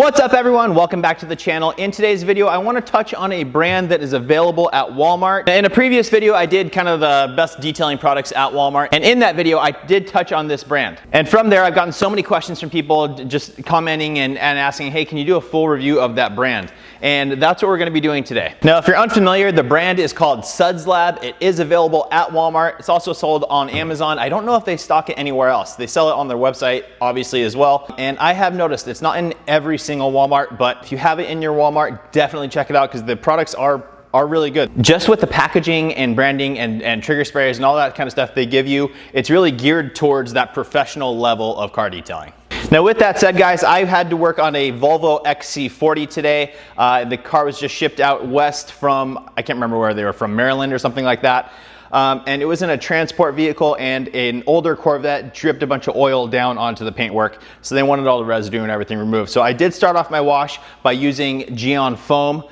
What's up everyone? Welcome back to the channel. In today's video, I want to touch on a brand that is available at Walmart. In a previous video, I did kind of the best detailing products at Walmart. And in that video, I did touch on this brand. And from there, I've gotten so many questions from people just commenting and asking, hey, can you do a full review of that brand? And that's what we're gonna be doing today. Now, if you're unfamiliar, the brand is called Suds Lab. It is available at Walmart. It's also sold on Amazon. I don't know if they stock it anywhere else. They sell it on their website, obviously, as well. And I have noticed it's not in every single Walmart, but if you have it in your Walmart, definitely check it out because the products are really good. Just with the packaging and branding and trigger sprayers and all that kind of stuff they give you, it's really geared towards that professional level of car detailing. Now with that said, guys, I had to work on a Volvo XC40 today. The car was just shipped out west from, I can't remember where they were from, Maryland or something like that. And it was in a transport vehicle, and an older Corvette dripped a bunch of oil down onto the paintwork. So they wanted all the residue and everything removed. So I did start off my wash by using Gyeon FOAM,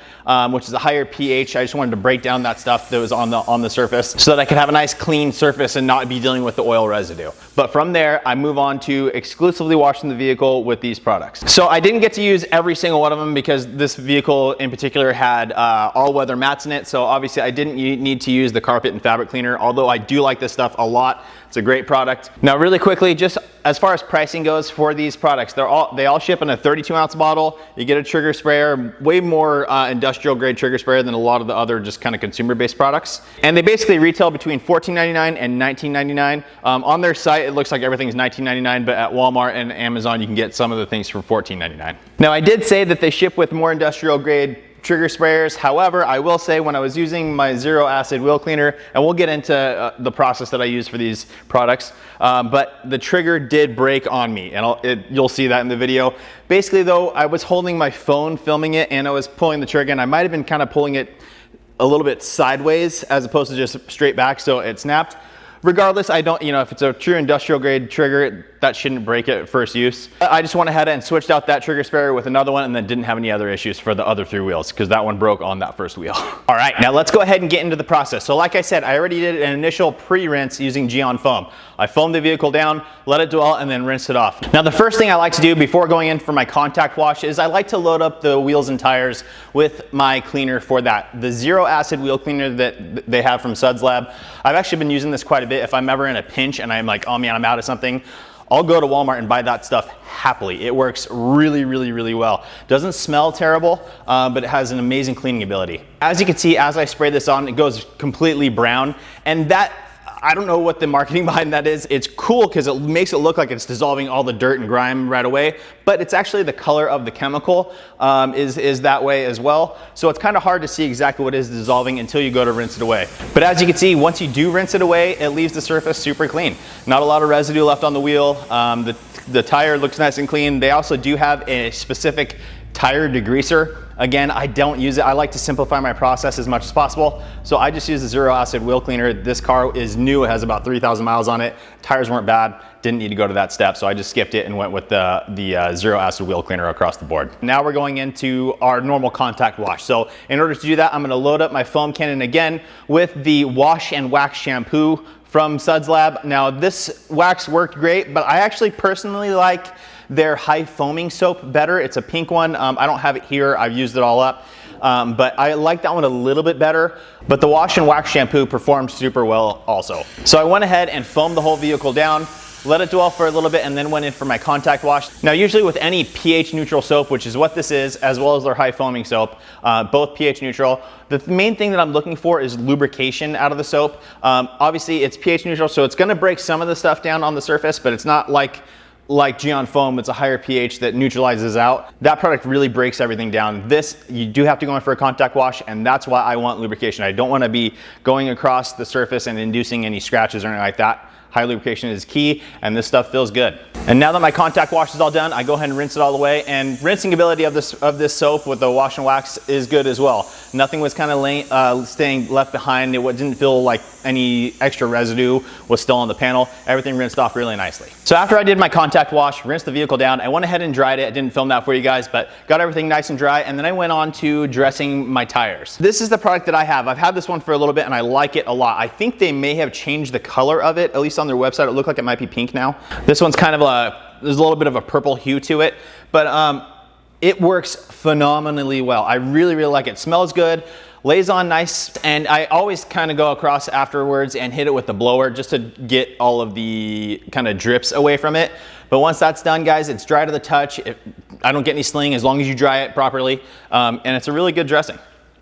which is a higher pH. I just wanted to break down that stuff that was on the surface so that I could have a nice clean surface and not be dealing with the oil residue. But from there, I move on to exclusively washing the vehicle with these products. So I didn't get to use every single one of them because this vehicle in particular had all-weather mats in it. So obviously I didn't need to use the carpet and fabric cleaner, although I do like this stuff a lot. It's a great product. Now really quickly, just as far as pricing goes for these products, they all ship in a 32-ounce bottle. You get a trigger sprayer, way more industrial grade trigger sprayer than a lot of the other just kind of consumer based products. And they basically retail between $14.99 and $19.99. On their site, it looks like everything's $19.99, but at Walmart and Amazon, you can get some of the things for $14.99. Now I did say that they ship with more industrial grade trigger sprayers. However, I will say when I was using my Xero acid wheel cleaner, and we'll get into the process that I use for these products, but the trigger did break on me, and you'll see that in the video. Basically though, I was holding my phone filming it, and I was pulling the trigger, and I might have been kind of pulling it a little bit sideways as opposed to just straight back, so it snapped. Regardless, I don't, if it's a true industrial grade trigger, that shouldn't break it at first use. I just went ahead and switched out that trigger sprayer with another one and then didn't have any other issues for the other three wheels because that one broke on that first wheel. All right, now let's go ahead and get into the process. So like I said, I already did an initial pre-rinse using Gyeon FOAM. I foamed the vehicle down, let it dwell, and then rinsed it off. Now the first thing I like to do before going in for my contact wash is I like to load up the wheels and tires with my cleaner for that. The Xero acid wheel cleaner that they have from Suds Lab. I've actually been using this quite a bit. If I'm ever in a pinch and I'm like, oh man, I'm out of something, I'll go to Walmart and buy that stuff happily. It works really, really, really well. Doesn't smell terrible, but it has an amazing cleaning ability. As you can see, as I spray this on, it goes completely brown, and that, I don't know what the marketing behind that is. It's cool because it makes it look like it's dissolving all the dirt and grime right away, but it's actually the color of the chemical is that way as well. So it's kind of hard to see exactly what is dissolving until you go to rinse it away. But as you can see, once you do rinse it away, it leaves the surface super clean. Not a lot of residue left on the wheel. The tire looks nice and clean. They also do have a specific tire degreaser. Again, I don't use it. I like to simplify my process as much as possible. So I just use the Xero acid wheel cleaner. This car is new. It has about 3,000 miles on it. Tires weren't bad. Didn't need to go to that step. So I just skipped it and went with the Xero acid wheel cleaner across the board. Now we're going into our normal contact wash. So in order to do that, I'm going to load up my foam cannon again with the wash and wax shampoo from Suds Lab. Now this wax worked great, but I actually personally like their high foaming soap better. It's a pink one. I don't have it here. I've used it all up. But I like that one a little bit better. But the wash and wax shampoo performed super well also. So I went ahead and foamed the whole vehicle down, let it dwell for a little bit, and then went in for my contact wash. Now usually with any pH neutral soap, which is what this is, as well as their high foaming soap, both pH neutral, the main thing that I'm looking for is lubrication out of the soap. Obviously it's pH neutral, so it's gonna break some of the stuff down on the surface, but it's not like Gyeon FOAM, it's a higher pH that neutralizes out. That product really breaks everything down. This, you do have to go in for a contact wash, and that's why I want lubrication. I don't want to be going across the surface and inducing any scratches or anything like that. High lubrication is key, and this stuff feels good. And now that my contact wash is all done, I go ahead and rinse it all the way. And rinsing ability of this soap with the wash and wax is good as well. Nothing was kind of staying left behind. It didn't feel like any extra residue was still on the panel. Everything rinsed off really nicely. So after I did my contact wash, rinsed the vehicle down, I went ahead and dried it. I didn't film that for you guys, but got everything nice and dry. And then I went on to dressing my tires. This is the product that I have. I've had this one for a little bit and I like it a lot. I think they may have changed the color of it, at least on their website. It looked like it might be pink now. This one's kind of there's a little bit of a purple hue to it, but it works phenomenally well. I really, really like it. Smells good, lays on nice, and I always kind of go across afterwards and hit it with the blower just to get all of the kind of drips away from it. But once that's done, guys, it's dry to the touch. I don't get any sling as long as you dry it properly, and it's a really good dressing.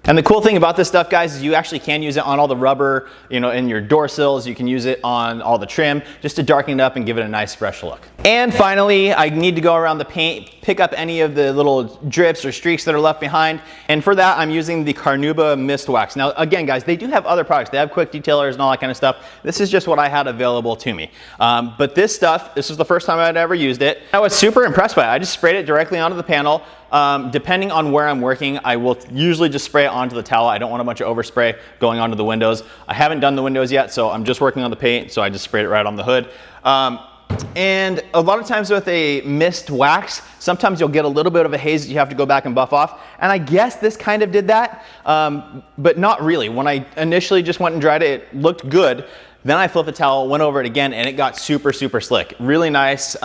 And the cool thing about this stuff, guys, is you actually can use it on all the rubber, you know, in your door sills. You can use it on all the trim just to darken it up and give it a nice fresh look. And finally, I need to go around the paint, pick up any of the little drips or streaks that are left behind. And for that, I'm using the Carnuba Mist Wax. Now, again, guys, they do have other products. They have quick detailers and all that kind of stuff. This is just what I had available to me. But this stuff, this was the first time I'd ever used it. I was super impressed by it. I just sprayed it directly onto the panel. Depending on where I'm working, I will usually just spray it onto the towel. I don't want a bunch of overspray going onto the windows. I haven't done the windows yet, so I'm just working on the paint, so I just sprayed it right on the hood. And a lot of times with a mist wax, sometimes you'll get a little bit of a haze that you have to go back and buff off. And I guess this kind of did that, but not really. When I initially just went and dried it, it looked good. Then I flipped the towel, went over it again, and it got super, super slick. Really nice.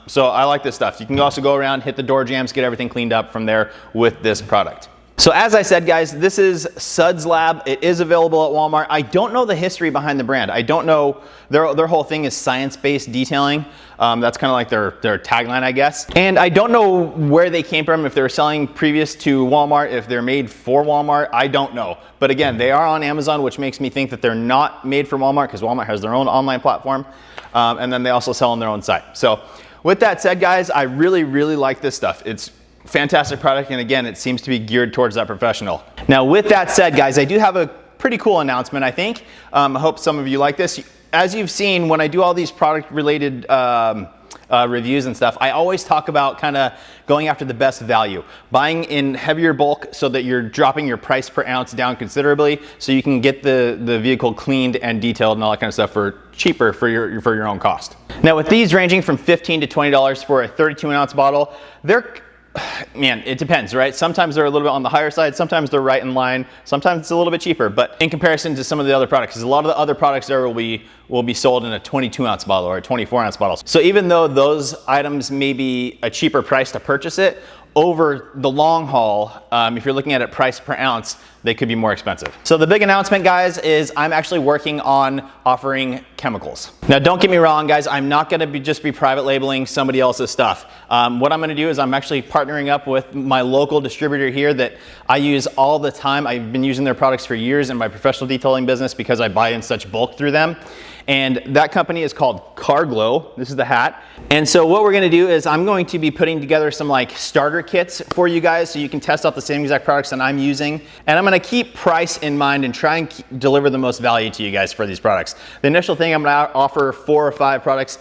So I like this stuff. You can also go around, hit the door jambs, get everything cleaned up from there with this product. So as I said, guys, this is Suds Lab. It is available at Walmart. I don't know the history behind the brand. I don't know, their whole thing is science-based detailing. That's kind of like their tagline, I guess. And I don't know where they came from, if they were selling previous to Walmart, if they're made for Walmart, I don't know. But again, they are on Amazon, which makes me think that they're not made for Walmart because Walmart has their own online platform. And then they also sell on their own site. So with that said, guys, I really, really like this stuff. It's fantastic product, and again, it seems to be geared towards that professional. Now, with that said, guys, I do have a pretty cool announcement, I think. I hope some of you like this. As you've seen, when I do all these product-related reviews and stuff, I always talk about kind of going after the best value, buying in heavier bulk so that you're dropping your price per ounce down considerably, so you can get the vehicle cleaned and detailed and all that kind of stuff for cheaper for your own cost. Now, with these ranging from $15 to $20 for a 32-ounce bottle, man, it depends, right? Sometimes they're a little bit on the higher side, sometimes they're right in line, sometimes it's a little bit cheaper, but in comparison to some of the other products, because a lot of the other products there will be sold in a 22-ounce bottle or a 24-ounce bottle. So even though those items may be a cheaper price to purchase it, over the long haul, if you're looking at it price per ounce, they could be more expensive. So the big announcement, guys, is I'm actually working on offering chemicals. Now, don't get me wrong, guys, I'm not gonna just be private labeling somebody else's stuff. What I'm gonna do is I'm actually partnering up with my local distributor here that I use all the time. I've been using their products for years in my professional detailing business because I buy in such bulk through them. And that company is called Carglow. This is the hat. And so what we're gonna do is I'm going to be putting together some like starter kits for you guys so you can test out the same exact products that I'm using. And I'm gonna keep price in mind and try and deliver the most value to you guys for these products. The initial thing, I'm gonna offer 4 or 5 products.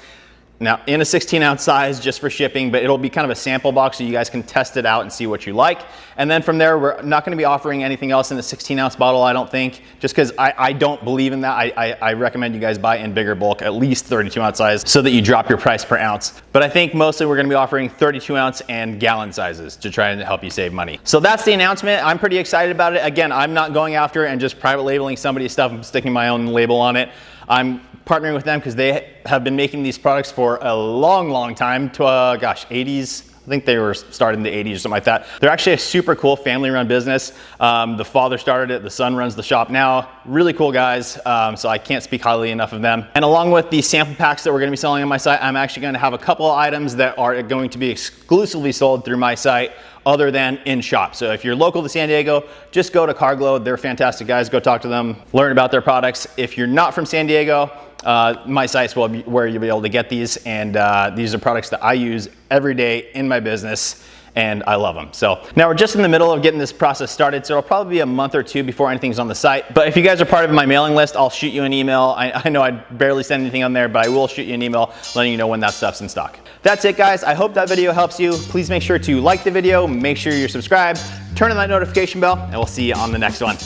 Now, in a 16-ounce size just for shipping, but it'll be kind of a sample box so you guys can test it out and see what you like. And then from there, we're not gonna be offering anything else in the 16-ounce bottle, I don't think, just because I don't believe in that. I recommend you guys buy in bigger bulk, at least 32-ounce size, so that you drop your price per ounce. But I think mostly we're gonna be offering 32-ounce and gallon sizes to try and help you save money. So that's the announcement. I'm pretty excited about it. Again, I'm not going after and just private labeling somebody's stuff and sticking my own label on it. I'm partnering with them because they have been making these products for a long, long time, to gosh, 80s. I think they were started in the 80s or something like that. They're actually a super cool family-run business. The father started it, the son runs the shop now. Really cool guys, so I can't speak highly enough of them. And along with the sample packs that we're gonna be selling on my site, I'm actually gonna have a couple of items that are going to be exclusively sold through my site other than in shop. So if you're local to San Diego, just go to Carglow. They're fantastic guys. Go talk to them, learn about their products. If you're not from San Diego, my site's will be where you'll be able to get these, and these are products that I use every day in my business, and I love them. So now we're just in the middle of getting this process started, so it'll probably be a month or 2 before anything's on the site. But if you guys are part of my mailing list, I'll shoot you an email. I know I barely send anything on there, but I will shoot you an email letting you know when that stuff's in stock. That's it, guys. I hope that video helps you. Please make sure to like the video, make sure you're subscribed, turn on that notification bell, and we'll see you on the next one.